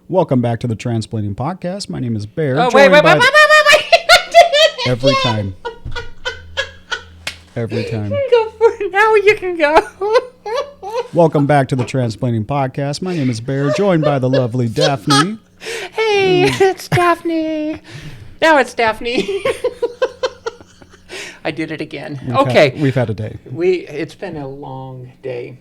Welcome back to the Transplaning Podcast. My name is Bear. Oh, wait. Every time. Every time. Go for it. Now you can go. Welcome back to the Transplaning Podcast. My name is Bear, joined by the lovely Daphne. Hey, it's Daphne. Now it's Daphne. I did it again. We've had a day. It's been a long day.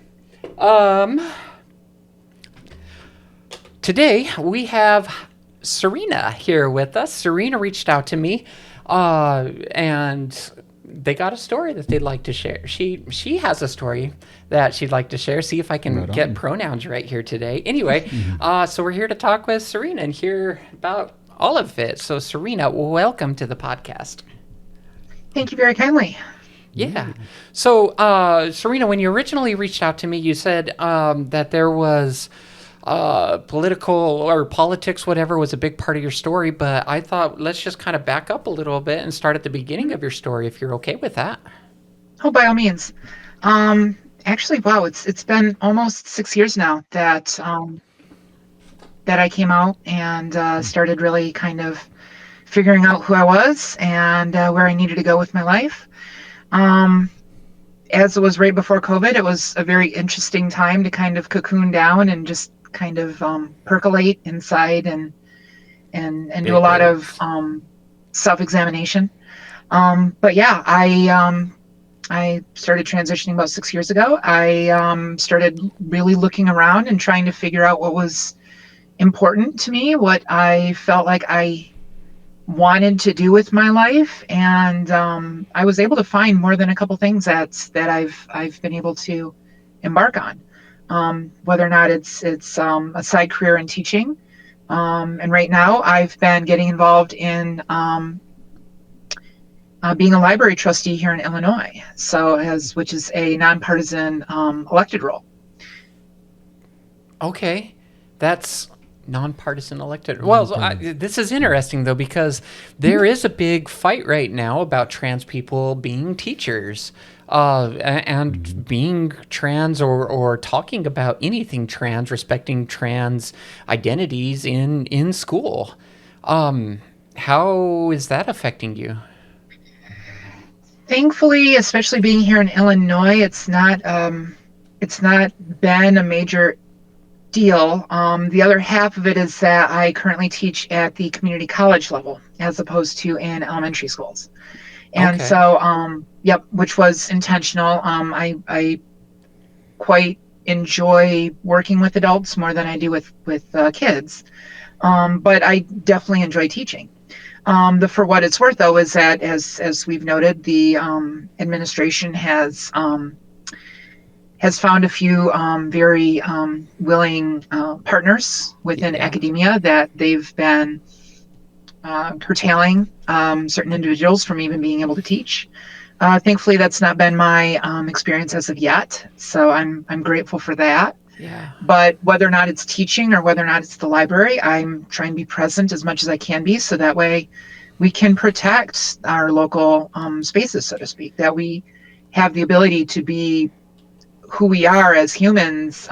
Today we have Serena here with us. Serena reached out to me, and they got a story that they'd like to share. She has a story that she'd like to share. See if I can get pronouns right here today. Anyway, so we're here to talk with Serena and hear about all of it. So Serena, welcome to the podcast. Thank you very kindly. Yeah. So, Serena, when you originally reached out to me, you said that there was political or politics, whatever, was a big part of your story. But I thought let's just kind of back up a little bit and start at the beginning of your story, if you're okay with that. Oh, by all means. Actually, wow, it's been almost 6 years now that I came out and started really kind of figuring out who I was and where I needed to go with my life. As it was right before COVID, it was a very interesting time to kind of cocoon down and just kind of percolate inside and do a lot of self-examination. But yeah, I started transitioning about 6 years ago. I started really looking around and trying to figure out what was important to me, what I felt like I wanted to do with my life, and I was able to find more than a couple things that I've been able to embark on, whether or not it's a side career in teaching, and right now I've been getting involved in being a library trustee here in Illinois, which is a nonpartisan elected role. Okay, that's nonpartisan elected. Well, this is interesting though, because there is a big fight right now about trans people being teachers, and being trans or talking about anything trans, respecting trans identities in school. How is that affecting you? Thankfully, especially being here in Illinois, it's not been a major deal. The other half of it is that I currently teach at the community college level as opposed to in elementary schools. And so, which was intentional. I quite enjoy working with adults more than I do with kids. But I definitely enjoy teaching. For what it's worth, though, is that as we've noted, the administration has found a few very willing partners within academia that they've been curtailing certain individuals from even being able to teach. Thankfully, that's not been my experience as of yet, so I'm grateful for that. Yeah. But whether or not it's teaching or whether or not it's the library, I'm trying to be present as much as I can be, so that way we can protect our local spaces, so to speak, that we have the ability to be who we are as humans,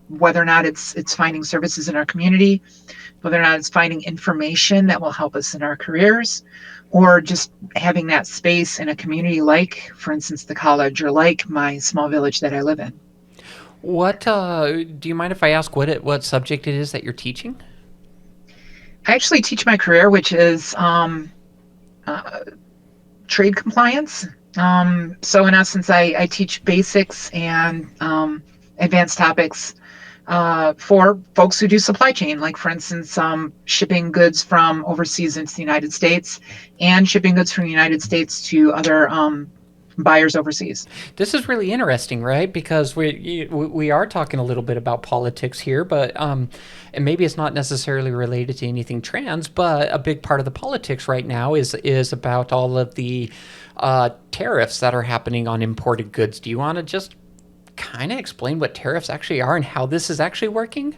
whether or not it's finding services in our community, whether or not it's finding information that will help us in our careers, or just having that space in a community like, for instance, the college, or like my small village that I live in. What do you mind if I ask what subject it is that you're teaching? I actually teach my career, which is trade compliance. So in essence, I teach basics and advanced topics for folks who do supply chain, like for instance, shipping goods from overseas into the United States and shipping goods from the United States to other buyers overseas. This is really interesting, right? Because we are talking a little bit about politics here, but and maybe it's not necessarily related to anything trans, but a big part of the politics right now is about all of the tariffs that are happening on imported goods. Do you want to just kind of explain what tariffs actually are and how this is actually working?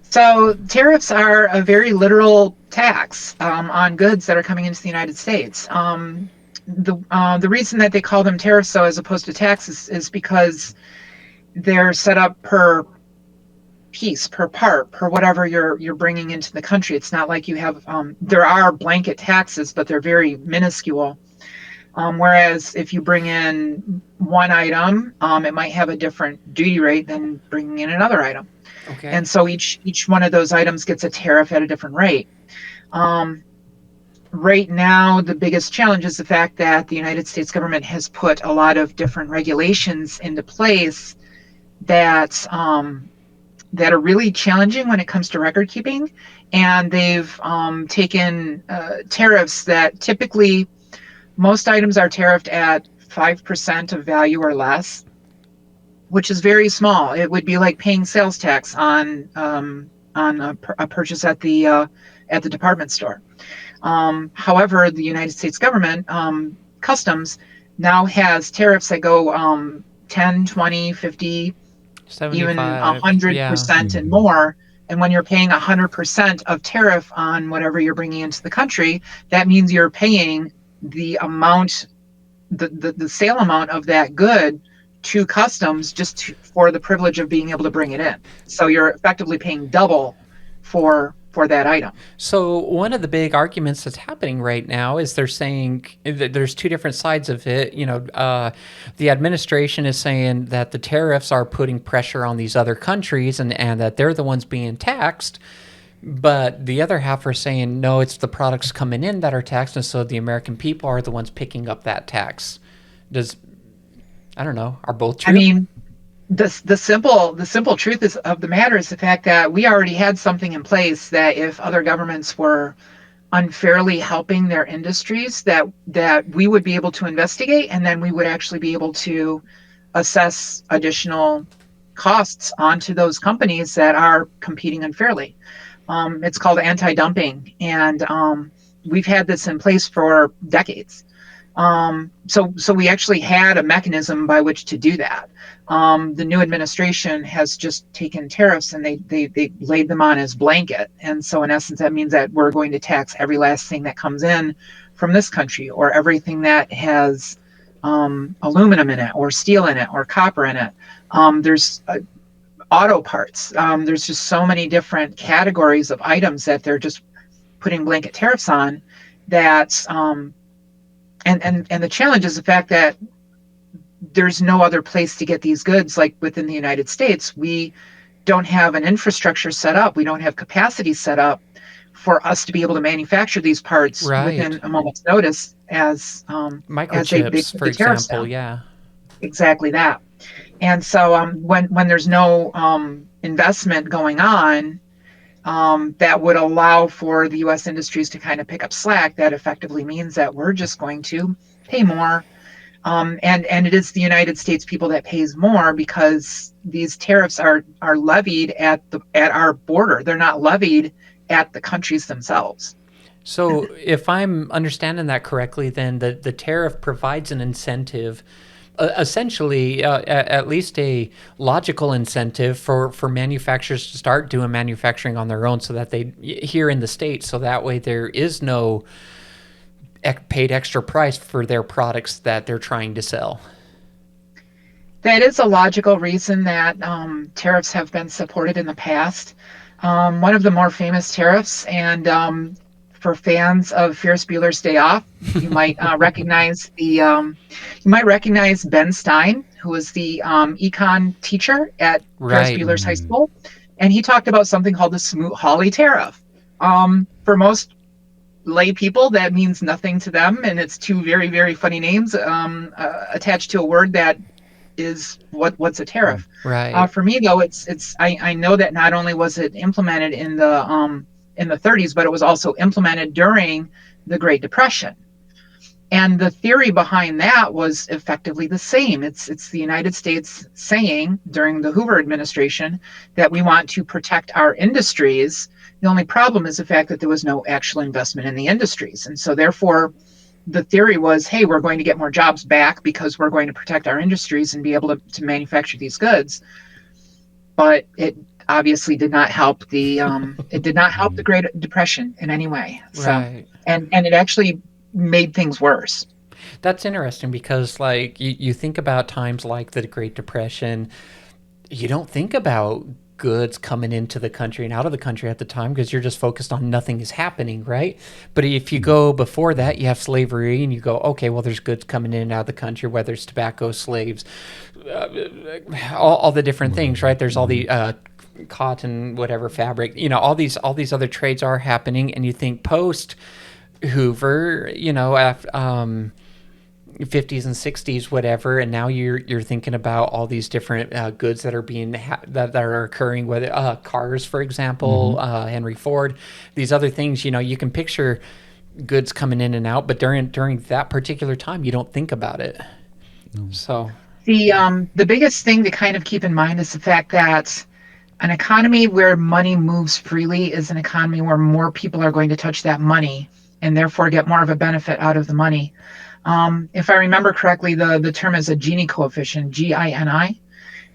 So tariffs are a very literal tax on goods that are coming into the United States. The reason that they call them tariffs, though, as opposed to taxes, is because they're set up per piece, per part, per whatever you're bringing into the country. It's not like you have there are blanket taxes, but they're very minuscule. Whereas if you bring in one item, it might have a different duty rate than bringing in another item. Okay. And so each one of those items gets a tariff at a different rate. Right now, the biggest challenge is the fact that the United States government has put a lot of different regulations into place that that are really challenging when it comes to record keeping. And they've taken tariffs that typically most items are tariffed at 5% of value or less, which is very small. It would be like paying sales tax on a purchase at the department store. However, the United States government, customs, now has tariffs that go 10, 20, 50, even 100% and more. And when you're paying 100% of tariff on whatever you're bringing into the country, that means you're paying the amount, the sale amount of that good to customs for the privilege of being able to bring it in. So you're effectively paying double for that item. So one of the big arguments that's happening right now is they're saying that there's two different sides of it. The administration is saying that the tariffs are putting pressure on these other countries and that they're the ones being taxed. But the other half are saying, no, it's the products coming in that are taxed, and so the American people are the ones picking up that tax. I don't know, are both true? I mean, the simple truth of the matter is the fact that we already had something in place that if other governments were unfairly helping their industries, that we would be able to investigate, and then we would actually be able to assess additional costs onto those companies that are competing unfairly. It's called anti-dumping, and we've had this in place for decades. So we actually had a mechanism by which to do that. The new administration has just taken tariffs and they laid them on as blanket. And so in essence, that means that we're going to tax every last thing that comes in from this country, or everything that has aluminum in it, or steel in it, or copper in it. There's auto parts. There's just so many different categories of items that they're just putting blanket tariffs on. That and the challenge is the fact that there's no other place to get these goods. Like within the United States, we don't have an infrastructure set up. We don't have capacity set up for us to be able to manufacture these parts within a moment's notice as microchips, for example. Yeah, exactly that. And so when there's no investment going on that would allow for the U.S. industries to kind of pick up slack, that effectively means that we're just going to pay more. And it is the United States people that pays more, because these tariffs are levied at our border. They're not levied at the countries themselves. So if I'm understanding that correctly, then the tariff provides an incentive, essentially at least a logical incentive for manufacturers to start doing manufacturing on their own, so that they here in the States, so that way there is no paid extra price for their products that they're trying to sell. That is a logical reason that tariffs have been supported in the past. One of the more famous tariffs, and for fans of Ferris Bueller's Day Off, you might recognize Ben Stein, who was the econ teacher at Ferris Bueller's High School, and he talked about something called the Smoot-Hawley tariff. For most lay people, that means nothing to them, and it's two very, very funny names attached to a word that is what's a tariff. Right. For me, though, I know that not only was it implemented in the 30s, but it was also implemented during the Great Depression. And the theory behind that was effectively the same. It's the United States saying during the Hoover administration that we want to protect our industries. The only problem is the fact that there was no actual investment in the industries. And so therefore, the theory was, hey, we're going to get more jobs back because we're going to protect our industries and be able to manufacture these goods. But it obviously did not help the Great Depression in any way. So, right. And it actually made things worse. That's interesting, because like you think about times like the Great Depression, you don't think about goods coming into the country and out of the country at the time, because you're just focused on nothing is happening, right? But if you go before that, you have slavery, and you go, okay, well, there's goods coming in and out of the country, whether it's tobacco, slaves, all the different things, right? There's all the cotton, whatever, fabric, all these other trades are happening, and you think post Hoover, after 50s and 60s, whatever, and now you're thinking about all these different goods that are being that are occurring, whether cars, for example, Henry Ford, these other things. You can picture goods coming in and out, but during that particular time, you don't think about it. So the biggest thing to kind of keep in mind is the fact that an economy where money moves freely is an economy where more people are going to touch that money and therefore get more of a benefit out of the money. If I remember correctly, the term is a Gini coefficient, Gini.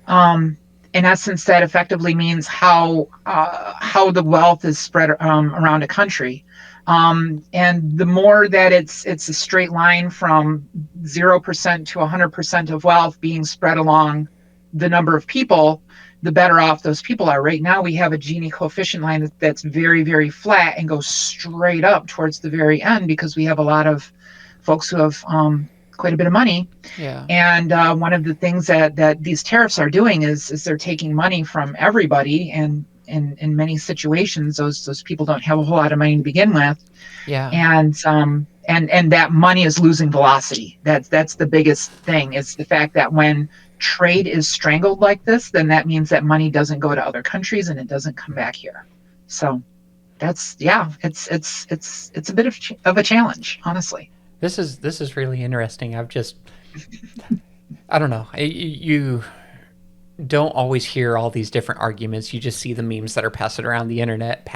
In essence, that effectively means how the wealth is spread around a country. And the more that it's a straight line from 0% to 100% of wealth being spread along the number of people, the better off those people are. Right now, we have a Gini coefficient line that's very, very flat and goes straight up towards the very end because we have a lot of folks who have quite a bit of money. yeah, And one of the things that these tariffs are doing is they're taking money from everybody, and in many situations, those people don't have a whole lot of money to begin with. yeah. And that money is losing velocity. That's the biggest thing, is the fact that when trade is strangled like this, then that means that money doesn't go to other countries and it doesn't come back here. So it's a bit of a challenge, honestly. This is really interesting. I don't know. You don't always hear all these different arguments. You just see the memes that are passed around the internet.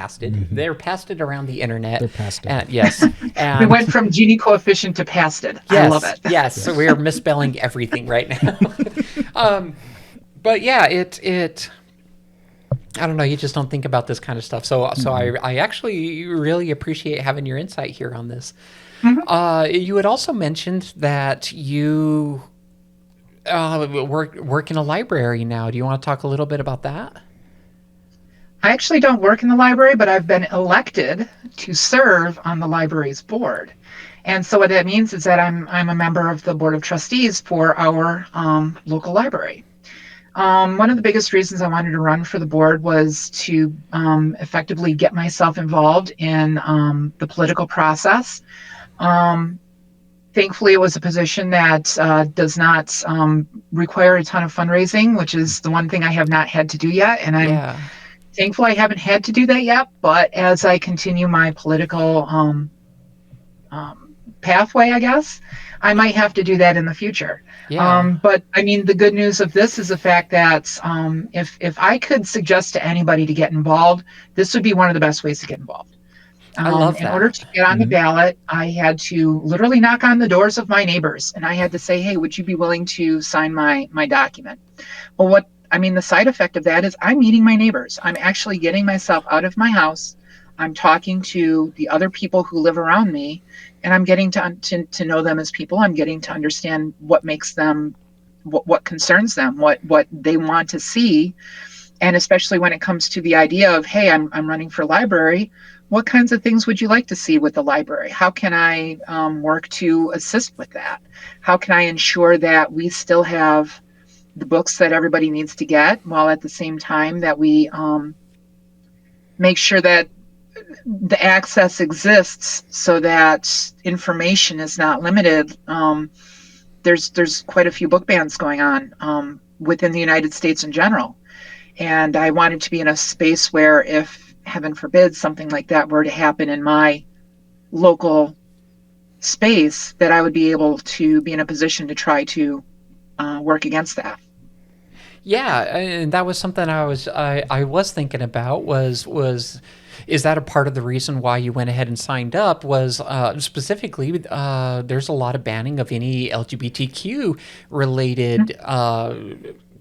They're passed around the internet. They're passed. Yes. And We went from Gini coefficient to pasted. yes, I love it. Yes. So we are misspelling everything right now. But yeah, it. I don't know. You just don't think about this kind of stuff. So I actually really appreciate having your insight here on this. You had also mentioned that you work in a library now. Do you want to talk a little bit about that? I actually don't work in the library, but I've been elected to serve on the library's board. And so what that means is that I'm a member of the board of trustees for our local library. One of the biggest reasons I wanted to run for the board was to effectively get myself involved in the political process. Thankfully, it was a position that does not require a ton of fundraising, which is the one thing I have not had to do yet. And I'm thankful I haven't had to do that yet. But as I continue my political pathway, I guess, I might have to do that in the future. But I mean, the good news of this is the fact that if I could suggest to anybody to get involved, this would be one of the best ways to get involved. I love that. In order to get on the ballot, I had to literally knock on the doors of my neighbors, and I had to say, hey, would you be willing to sign my document? Well, the side effect of that is I'm meeting my neighbors. I'm actually getting myself out of my house. I'm talking to the other people who live around me, and I'm getting to know them as people. I'm getting to understand what makes them, what concerns them, what they want to see. And especially when it comes to the idea of, hey, I'm running for library, what kinds of things would you like to see with the library? How can I work to assist with that? How can I ensure that we still have the books that everybody needs to get, while at the same time that we make sure that the access exists so that information is not limited? There's quite a few book bans going on within the United States in general. And I wanted to be in a space where, if heaven forbid something like that were to happen in my local space, that I would be able to be in a position to try to work against that. Yeah, and that was something I was thinking about is that a part of the reason why you went ahead and signed up? Was specifically there's a lot of banning of any LGBTQ related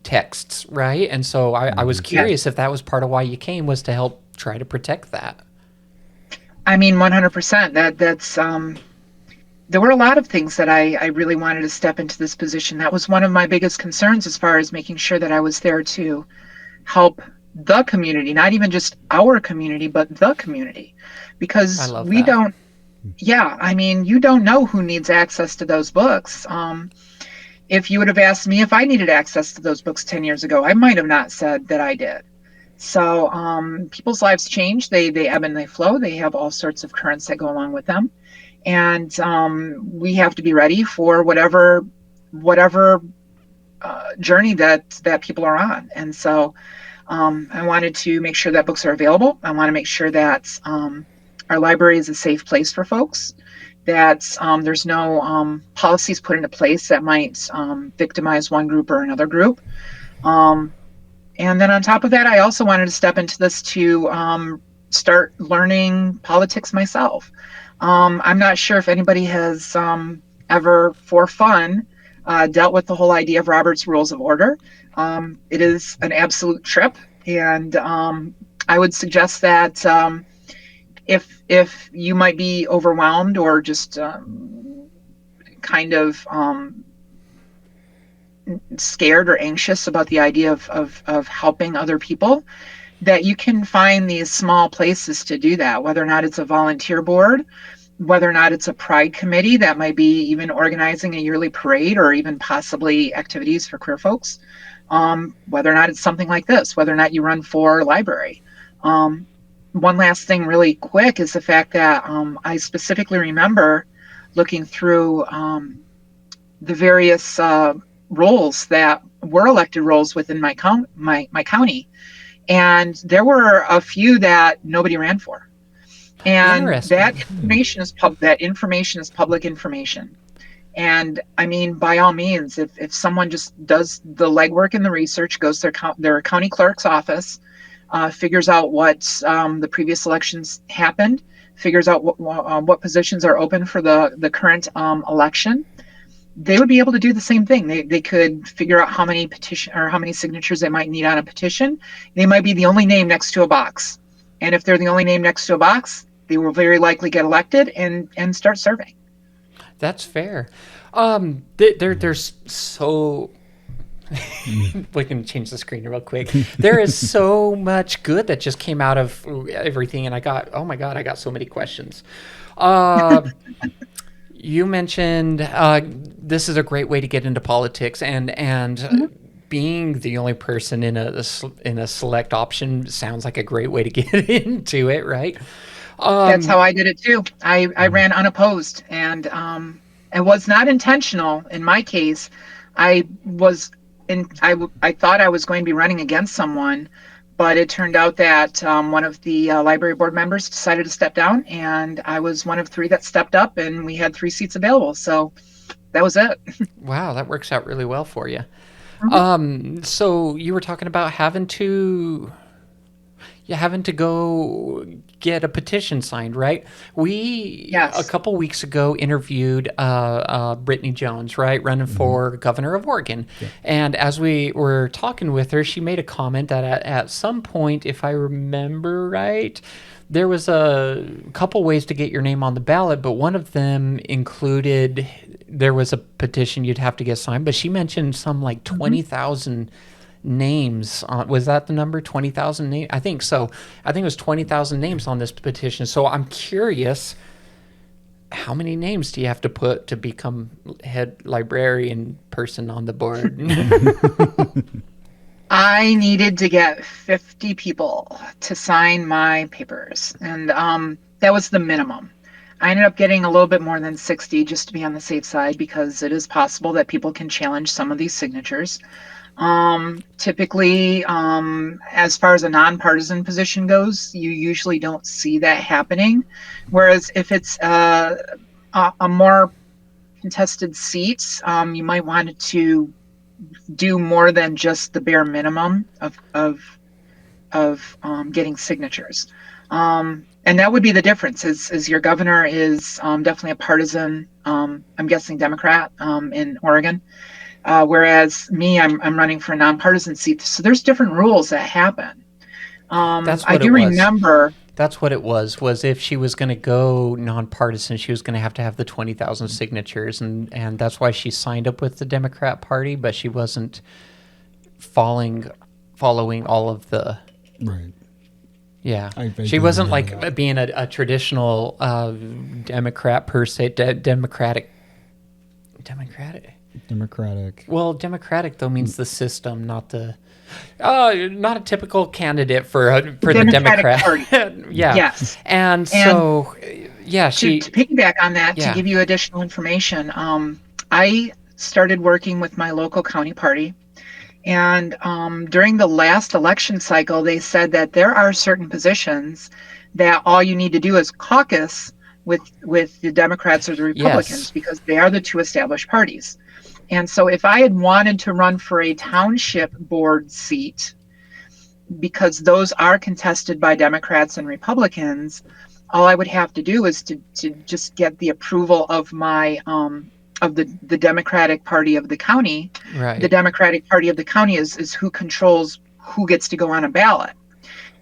texts, right? And so I was curious if that was part of why you came, was to help try to protect that. I mean, 100%. That's there were a lot of things that I really wanted to step into this position. That was one of my biggest concerns, as far as making sure that I was there to help the community, not even just our community, but the community, I because love we that. don't. Yeah, I mean, you don't know who needs access to those books. If you would have asked me if I needed access to those books 10 years ago, I might have not said that I did. So people's lives change. They ebb and they flow. They have all sorts of currents that go along with them, and we have to be ready for whatever journey that people are on. And so I wanted to make sure that books are available. I want to make sure that our library is a safe place for folks, that there's no policies put into place that might victimize one group or another group. And then on top of that, I also wanted to step into this to start learning politics myself. I'm not sure if anybody has ever, for fun, dealt with the whole idea of Robert's Rules of Order. It is an absolute trip, and I would suggest that if you might be overwhelmed or just kind of scared or anxious about the idea of helping other people, that you can find these small places to do that, whether or not it's a volunteer board, whether or not it's a pride committee that might be even organizing a yearly parade or even possibly activities for queer folks, whether or not it's something like this, whether or not you run for library. One last thing really quick is the fact that I specifically remember looking through the various roles that were elected roles within my county, and there were a few that nobody ran for, and Interesting. that information is public information. And I mean, by all means, if someone just does the legwork and the research, goes to their county clerk's office, figures out what the previous elections happened, figures out what positions are open for the current election, they would be able to do the same thing. They could figure out how many petition or how many signatures they might need on a petition. They might be the only name next to a box. And if they're the only name next to a box, they will very likely get elected and start serving. That's fair. There's so we can change the screen real quick. There is so much good that just came out of everything, and oh my god, I got so many questions. You mentioned this is a great way to get into politics, and being the only person in a select option sounds like a great way to get into it, right? That's how I did it too. I ran unopposed, and it was not intentional in my case. I was I thought I was going to be running against someone, but it turned out that one of the library board members decided to step down, and I was one of three that stepped up, and we had 3 seats available. So that was it. Wow, that works out really well for you. Mhm. So you were talking about having to go get a petition signed, right? We a Yes. couple weeks ago interviewed Brittany Jones, right, running for governor of Oregon. Yeah. And as we were talking with her, she made a comment that at some point, if I remember right, there was a couple ways to get your name on the ballot, but one of them included there was a petition you'd have to get signed. But she mentioned some like 20,000 names. Was that the number? 20,000 names? I think so. I think it was 20,000 names on this petition. So I'm curious, how many names do you have to put to become head librarian person on the board? I needed to get 50 people to sign my papers, and that was the minimum. I ended up getting a little bit more than 60 just to be on the safe side, because it is possible that people can challenge some of these signatures. Typically, as far as a nonpartisan position goes, you usually don't see that happening. Whereas if it's a more contested seat, you might want to do more than just the bare minimum of getting signatures. And that would be the difference. Is your governor is definitely a partisan, I'm guessing Democrat in Oregon. Whereas me, I'm running for a nonpartisan seat. So there's different rules that happen. That's I what do it was. remember. That's what it was if she was going to go nonpartisan, she was going to have the 20,000 signatures. And that's why she signed up with the Democrat Party, but she wasn't following all of the Right. Yeah, I vaguely she wasn't remember like that. being a traditional Democrat per se. Democratic. Democratic. Well, Democratic though means the system, not the. Not a typical candidate for the Democratic Democrat. Party. Yeah, Yes. and And so yeah, to piggyback on that, to yeah, give you additional information, I started working with my local county party. And during the last election cycle, they said that there are certain positions that all you need to do is caucus with the Democrats or the Republicans yes, because they are the two established parties. And so if I had wanted to run for a township board seat, because those are contested by Democrats and Republicans, all I would have to do is to just get the approval of my of the Democratic Party of the county. The right, Democratic Party of the county is who controls who gets to go on a ballot.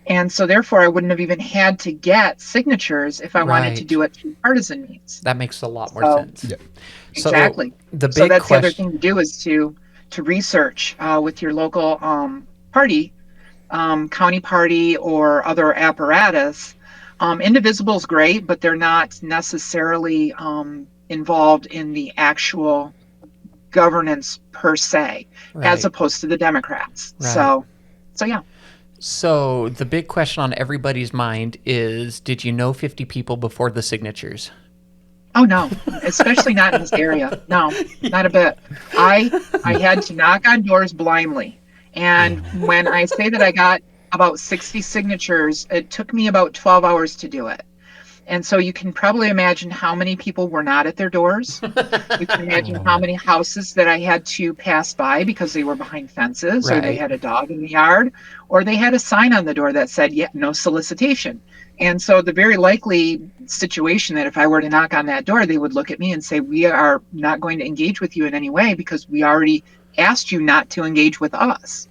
And so therefore I wouldn't have even had to get signatures if I wanted to right. do it through partisan means. That makes a lot more So sense. Yeah. So exactly. the So big that's the other question, thing to do is to research with your local party, county party or other apparatus. Indivisible is great, but they're not necessarily involved in the actual governance per se, as right, opposed to the Democrats. right. So yeah. So the big question on everybody's mind is: did you know 50 people before the signatures? Oh no, especially not in this area. No, not a bit. I had to knock on doors blindly. And when I say that I got about 60 signatures, it took me about 12 hours to do it. And so you can probably imagine how many people were not at their doors. You can imagine how many houses that I had to pass by because they were behind fences or they Right. had a dog in the yard or they had a sign on the door that said, yeah, no solicitation. And so the very likely situation that if I were to knock on that door, they would look at me and say, we are not going to engage with you in any way because we already asked you not to engage with us.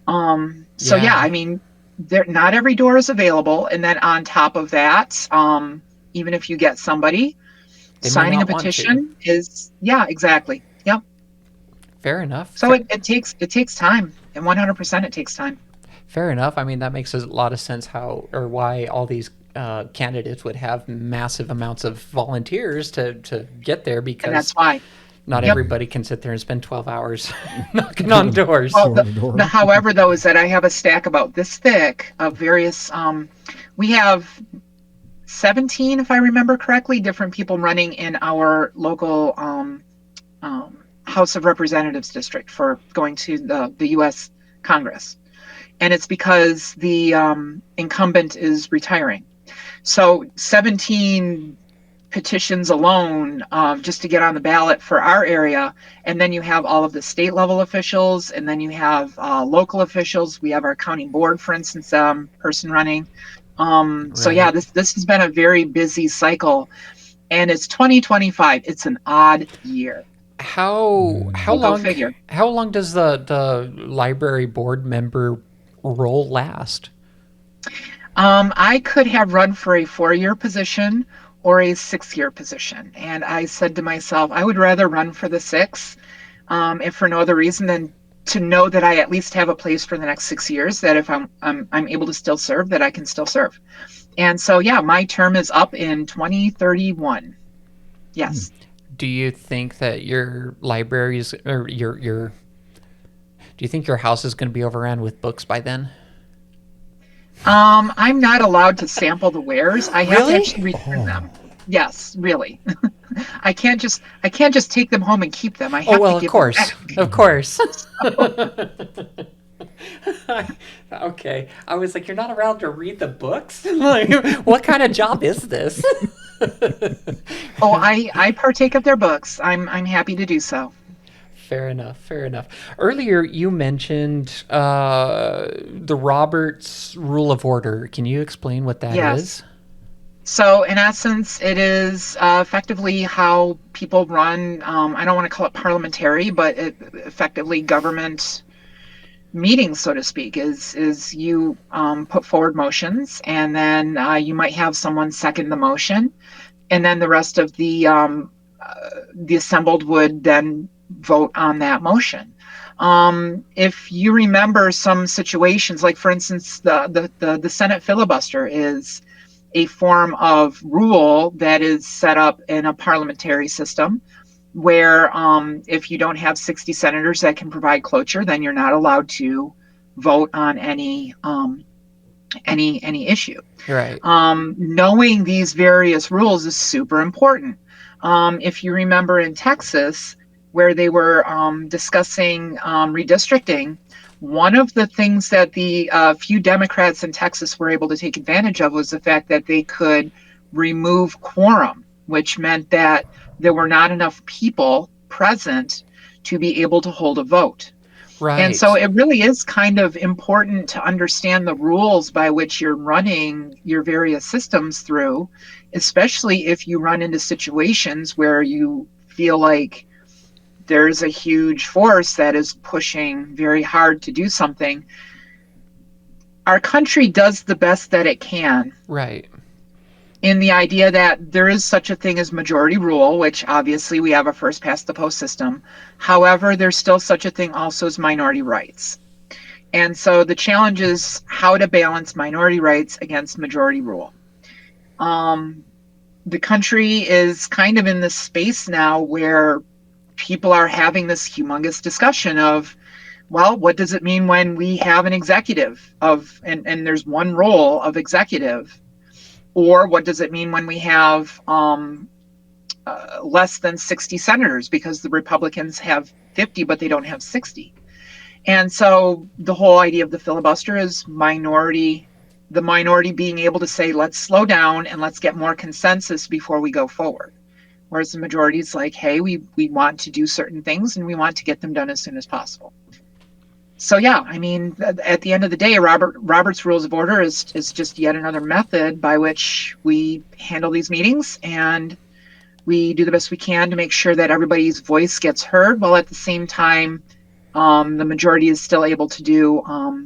So yeah, Yeah. I mean, not every door is available. And then on top of that, even if you get somebody, They may signing a not want to. petition is, yeah, exactly. Yep. Fair enough. So it takes time, and 100% it takes time. Fair enough. I mean, that makes a lot of sense how or why all these candidates would have massive amounts of volunteers to get there And because that's why. not Yep. everybody can sit there and spend 12 hours knocking on doors. Well, Door to door. the however though is that I have a stack about this thick of various. We have 17, if I remember correctly, different people running in our local House of Representatives district for going to the U.S. Congress. And it's because the incumbent is retiring. So 17 petitions alone just to get on the ballot for our area. And then you have all of the state level officials, and then you have local officials. We have our county board, for instance, person running. So yeah, Right. this has been a very busy cycle, and it's 2025. It's an odd year. How So go long figure. how long does the library board member role last? I could have run for a 4-year position or a 6-year position. And I said to myself, I would rather run for the 6, if for no other reason than to know that I at least have a place for the next 6 years, that if I'm able to still serve, that I can still serve. And so, yeah, my term is up in 2031. Yes. Do you think that your libraries or your do you think your house is going to be overrun with books by then? I'm not allowed to sample the wares. I have to Really? actually return them. Yes, really. I can't just take them home and keep them. I Oh have to well, of give them course, back. of course. Okay, I was like, you're not allowed to read the books. Like, what kind of job is this? Oh, I partake of their books. I'm happy to do so. Fair enough. Fair enough. Earlier, you mentioned the Roberts Rule of Order. Can you explain what that Yes. is? So in essence, it is effectively how people run. I don't want to call it parliamentary, but effectively government meetings, so to speak. Is you put forward motions, and then you might have someone second the motion, and then the rest of the assembled would then vote on that motion. If you remember some situations, like for instance, the Senate filibuster is a form of rule that is set up in a parliamentary system where if you don't have 60 senators that can provide cloture, then you're not allowed to vote on any issue. Right. Knowing these various rules is super important. If you remember in Texas, where they were discussing redistricting, one of the things that the few Democrats in Texas were able to take advantage of was the fact that they could remove quorum, which meant that there were not enough people present to be able to hold a vote. And so Right. it really is kind of important to understand the rules by which you're running your various systems through, especially if you run into situations where you feel like there's a huge force that is pushing very hard to do something. Our country does the best that it can Right. in the idea that there is such a thing as majority rule, which obviously we have a first past the post system. However, there's still such a thing also as minority rights. And so the challenge is how to balance minority rights against majority rule. The country is kind of in this space now where people are having this humongous discussion of, well, what does it mean when we have an executive and there's one role of executive? Or what does it mean when we have less than 60 senators because the Republicans have 50, but they don't have 60? And so the whole idea of the filibuster is the minority being able to say, let's slow down and let's get more consensus before we go forward. Whereas the majority is like, hey, we want to do certain things and we want to get them done as soon as possible. So yeah, I mean, at the end of the day, Robert's Rules of Order is just yet another method by which we handle these meetings, and we do the best we can to make sure that everybody's voice gets heard, while at the same time, the majority is still able to do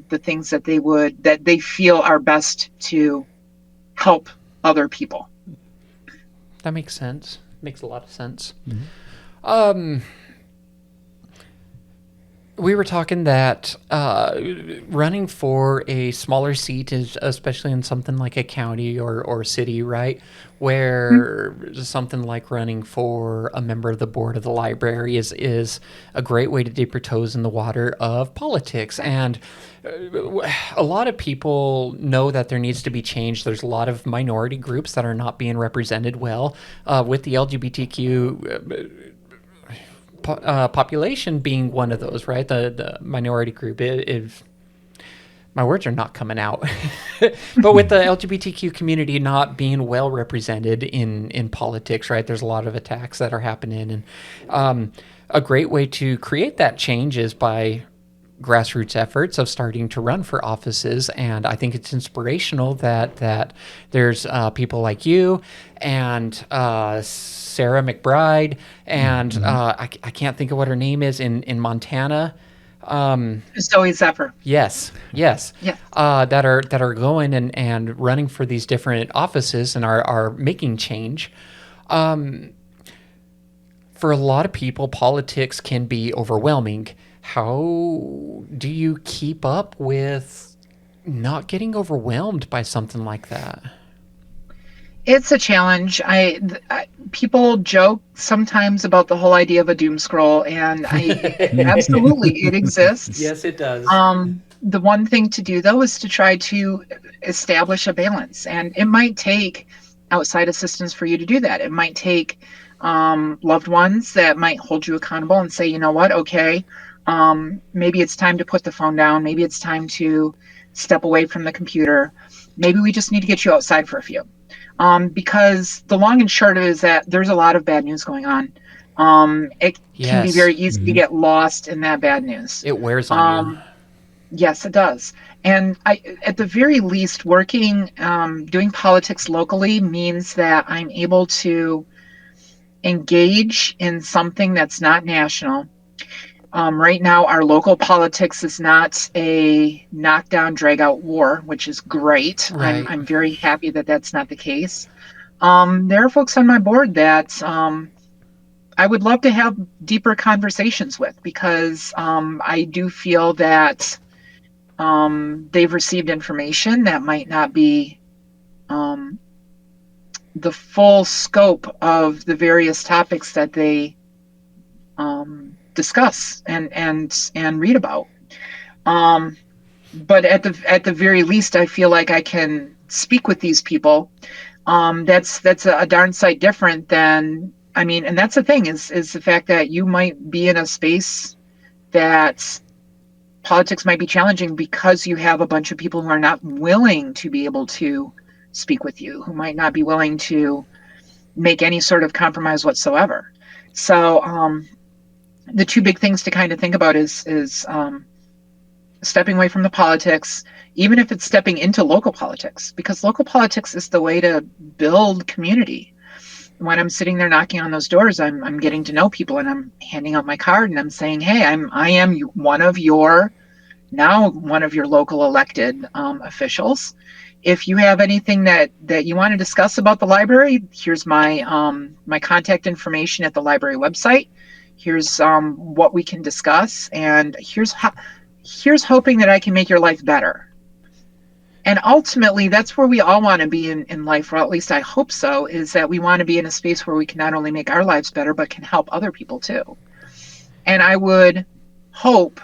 the things that they feel are best to help other people. That makes sense. Makes a lot of sense. Mm-hmm. We were talking that running for a smaller seat is, especially in something like a county or city, right? Where something like running for a member of the board of the library is a great way to dip your toes in the water of politics. And a lot of people know that there needs to be change. There's a lot of minority groups that are not being represented well with the LGBTQ population being one of those, right? The minority group. My words are not coming out. But with the LGBTQ community not being well represented in politics, right? There's a lot of attacks that are happening. And a great way to create that change is by grassroots efforts of starting to run for offices. And I think it's inspirational that there's people like you and Sarah McBride and I can't think of what her name is in Montana. Zoe Zephyr. Yes. Yes. That are going and running for these different offices and are making change. For a lot of people, politics can be overwhelming. How do you keep up with not getting overwhelmed by something like that? It's a challenge. People joke sometimes about the whole idea of a doom scroll, and absolutely it exists. Yes, it does. The one thing to do though is to try to establish a balance, and it might take outside assistance for you to do that. It might take loved ones that might hold you accountable and say, you know what, okay, maybe it's time to put the phone down. Maybe it's time to step away from the computer. Maybe we just need to get you outside for a few. Because the long and short of it is that there's a lot of bad news going on. It can be very easy to get lost in that bad news. It wears on you. Yes, it does. And at the very least, working, doing politics locally means that I'm able to engage in something that's not national. Right now, our local politics is not a knockdown, drag-out war, which is great. Right. I'm very happy that that's not the case. There are folks on my board that I would love to have deeper conversations with, because I do feel that they've received information that might not be the full scope of the various topics that they discuss and read about. But at the very least, I feel like I can speak with these people. That's a darn sight different than, I mean, and that's the thing, is the fact that you might be in a space that politics might be challenging because you have a bunch of people who are not willing to be able to speak with you, who might not be willing to make any sort of compromise whatsoever. So the two big things to kind of think about is stepping away from the politics, even if it's stepping into local politics, because local politics is the way to build community. When I'm sitting there knocking on those doors, I'm getting to know people, and I'm handing out my card and I'm saying, hey, I am one of your local elected officials. If you have anything that you want to discuss about the library, here's my my contact information at the library website. Here's what we can discuss, and here's hoping that I can make your life better. And ultimately, that's where we all want to be in life, or at least I hope so, is that we want to be in a space where we can not only make our lives better, but can help other people too. And I would hope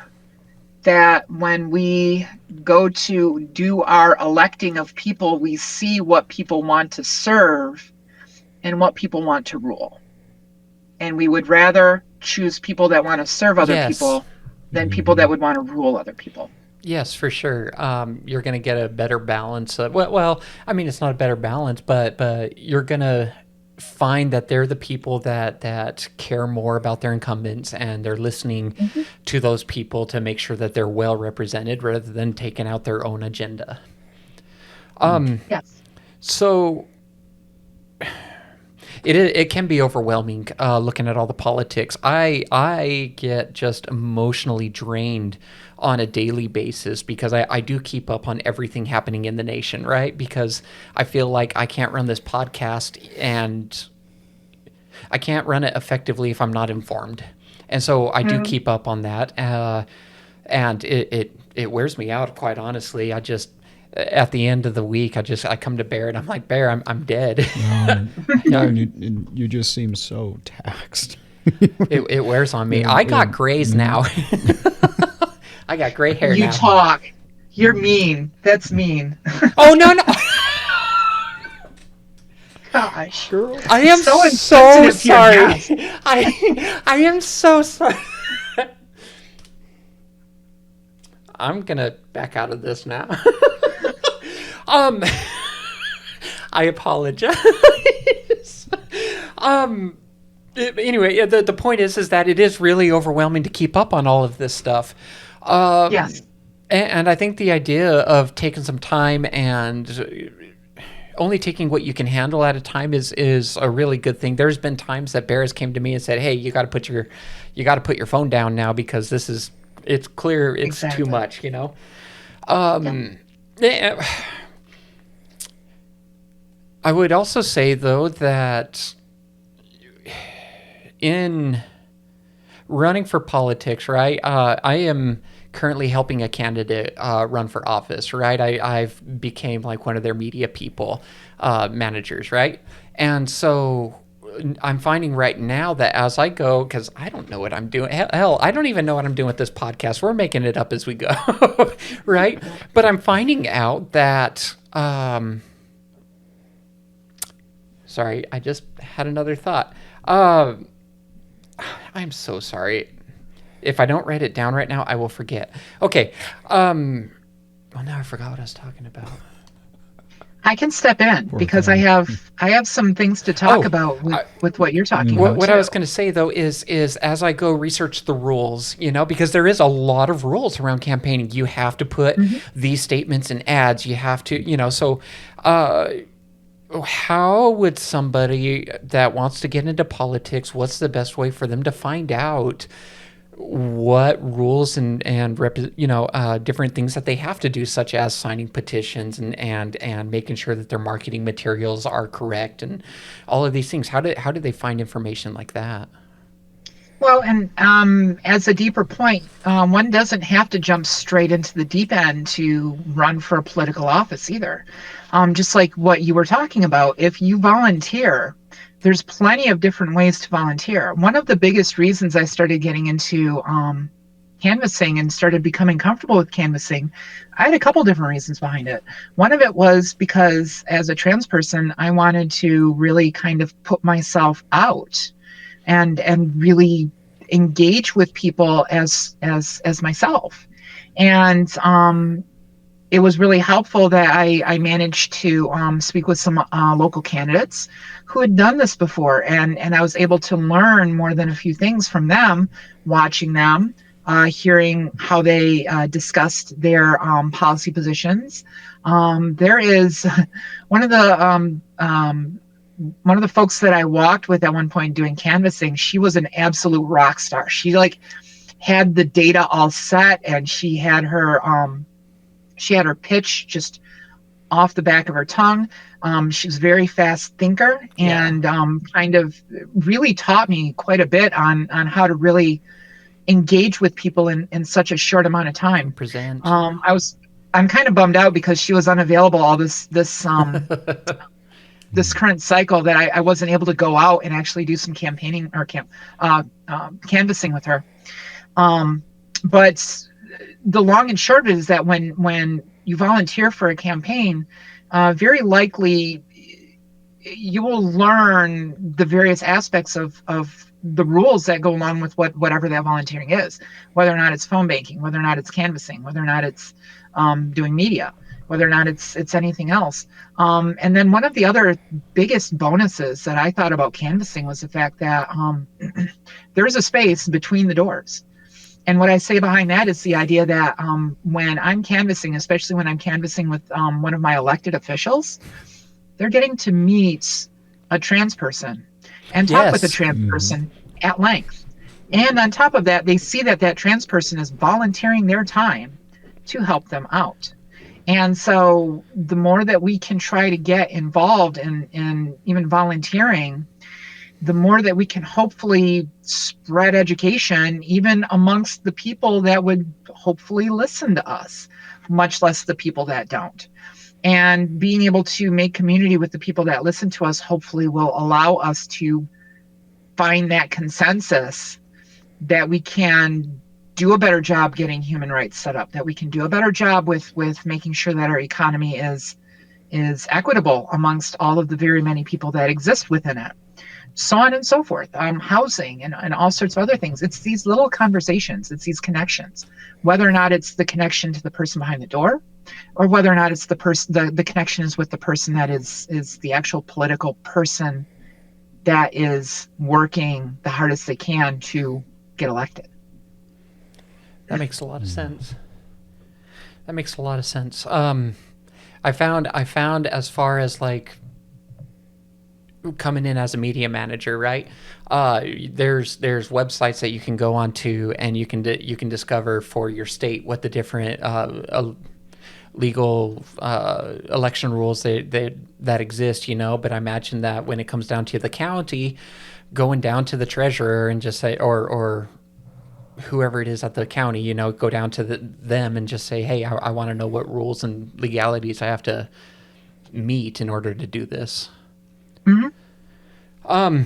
that when we go to do our electing of people, we see what people want to serve and what people want to rule. And we would rather choose people that want to serve other people than people that would want to rule other people. Yes, for sure. You're going to get a better balance. Well, I mean, it's not a better balance, but you're going to find that they're the people that care more about their incumbents, and they're listening to those people to make sure that they're well represented rather than taking out their own agenda. Yes. So it can be overwhelming looking at all the politics. I get just emotionally drained on a daily basis because I do keep up on everything happening in the nation, right? Because I feel like I can't run this podcast and I can't run it effectively if I'm not informed. And so I do keep up on that. And it wears me out, quite honestly. I just, at the end of the week, I come to Bear and I'm like, Bear, I'm dead. You just seem so taxed. It wears on me. I got grays now. I got gray hair now. You talk. You're mean. That's mean. Oh, no. Gosh. Girl. I am so sorry. I am so sorry. I'm going to back out of this now. I apologize. Anyway, the point is that it is really overwhelming to keep up on all of this stuff. Yes. And I think the idea of taking some time and only taking what you can handle at a time is a really good thing. There's been times that Bears came to me and said, "Hey, you got to put your phone down now because it's clear it's Exactly. too much," you know. I would also say though that in running for politics, right? I am currently helping a candidate run for office, right? I've became like one of their media people, managers, right? And so I'm finding right now that as I go, because I don't know what I'm doing. Hell, I don't even know what I'm doing with this podcast. We're making it up as we go, right? But I'm finding out that, sorry, I just had another thought. I'm so sorry. If I don't write it down right now, I will forget. Okay. Well, now I forgot what I was talking about. I can step in because I have some things to talk about with what you're talking about. What I was going to say though is as I go research the rules, because there is a lot of rules around campaigning. You have to put these statements in ads. You have to, so how would somebody that wants to get into politics, what's the best way for them to find out what rules and different things that they have to do, such as signing petitions and making sure that their marketing materials are correct and all of these things? How do they find information like that? Well, and as a deeper point, one doesn't have to jump straight into the deep end to run for a political office either. Just like what you were talking about, if you volunteer, there's plenty of different ways to volunteer. One of the biggest reasons I started getting into canvassing and started becoming comfortable with canvassing, I had a couple different reasons behind it. One of it was because as a trans person, I wanted to really kind of put myself out and really engage with people as myself. And it was really helpful that I managed to speak with some local candidates who had done this before, and I was able to learn more than a few things from them, watching them, hearing how they discussed their policy positions. There is one of the one of the folks that I walked with at one point doing canvassing. She was an absolute rock star. She like had the data all set, and she had her pitch just off the back of her tongue. She was a very fast thinker, and kind of really taught me quite a bit on how to really engage with people in such a short amount of time. Present. I'm kind of bummed out because she was unavailable all this this current cycle, that I wasn't able to go out and actually do some campaigning or canvassing with her. But the long and short of it is that when you volunteer for a campaign, very likely you will learn the various aspects of the rules that go along with whatever that volunteering is, whether or not it's phone banking, whether or not it's canvassing, whether or not it's doing media, whether or not it's anything else. And then one of the other biggest bonuses that I thought about canvassing was the fact that there is a space between the doors. And what I say behind that is the idea that when I'm canvassing, especially when I'm canvassing with one of my elected officials, they're getting to meet a trans person and talk with a trans person at length. And on top of that, they see that that trans person is volunteering their time to help them out. And so the more that we can try to get involved in even volunteering, the more that we can hopefully spread education even amongst the people that would hopefully listen to us, much less the people that don't. And being able to make community with the people that listen to us hopefully will allow us to find that consensus that we can do a better job getting human rights set up, that we can do a better job with making sure that our economy is equitable amongst all of the very many people that exist within it, so on and so forth, housing and all sorts of other things. It's these little conversations, it's these connections, whether or not it's the connection to the person behind the door, or whether or not it's the connection is with the person that is the actual political person that is working the hardest they can to get elected. That makes a lot of sense. That makes a lot of sense. I found as far as like coming in as a media manager, right? There's websites that you can go onto, and you can discover for your state what the different legal election rules that exist, you know. But I imagine that when it comes down to the county, going down to the treasurer and just say, or whoever it is at the county, you know, go down to them and just say, hey, I want to know what rules and legalities I have to meet in order to do this. Mm-hmm.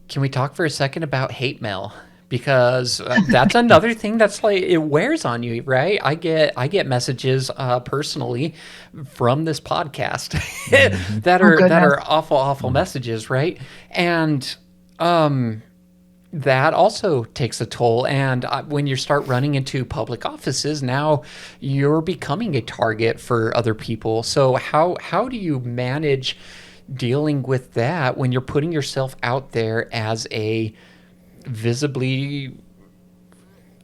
Can we talk for a second about hate mail? Because that's another thing that's like, it wears on you, right? I get messages personally from this podcast that are awful messages, right? And that also takes a toll. And when you start running into public offices, now you're becoming a target for other people. So how do you manage dealing with that when you're putting yourself out there as a visibly,